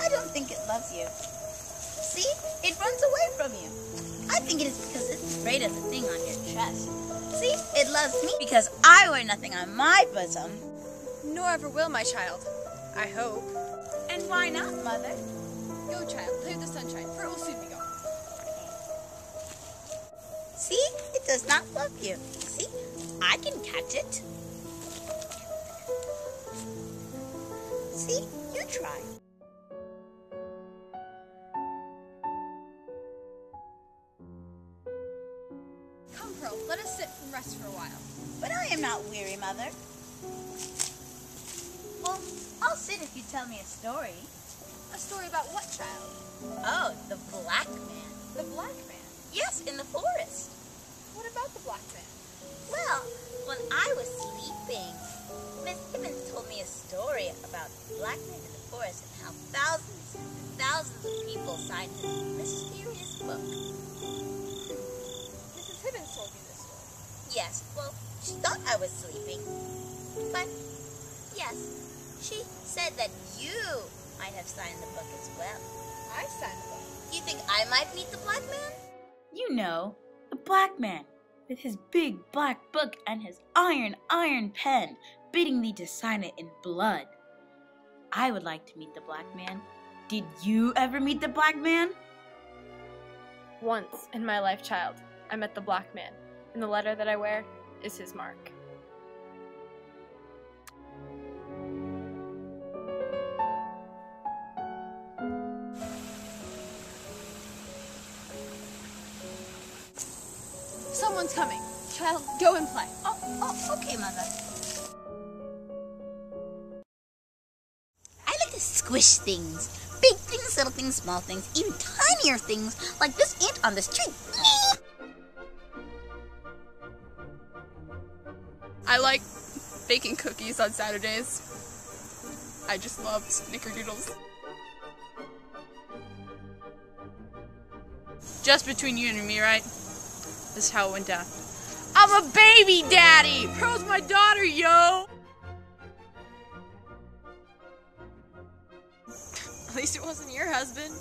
I don't think it loves you. See? It runs away from you. I think it is because it's afraid of the thing on your chest. See? It loves me because I wear nothing on my bosom. Nor ever will, my child. I hope. And why not, Mother? Go, child, play with the sunshine, for it will soon be gone. See? It does not love you. See? I can catch it. See? You try. Come, Pearl, let us sit and rest for a while. But I am not weary, Mother. Well, I'll sit if you tell me a story. A story about what, child? Oh, the black man. The black man? Yes, in the forest. What about the black man? Well, when I was sleeping, Miss Hibbins told me a story about the black man in the forest and how thousands and thousands of people signed his mysterious book. Mrs. Hibbins told you this story? Yes, well, she thought I was sleeping. But, yes, she said that you might have signed the book as well. I signed the book. Do you think I might meet the black man? You know, the black man, with his big black book and his iron pen, bidding thee to sign it in blood. I would like to meet the black man. Did you ever meet the black man? Once in my life, child, I met the black man, and the letter that I wear is his mark. Someone's coming. Child, go and play. Oh, okay, Mother. I like to squish things. Big things, little things, small things, even tinier things, like this ant on this tree. I like baking cookies on Saturdays. I just love snickerdoodles. Just between you and me, right? This is how it went down. I'm a baby daddy! Pearl's my daughter, yo! At least it wasn't your husband.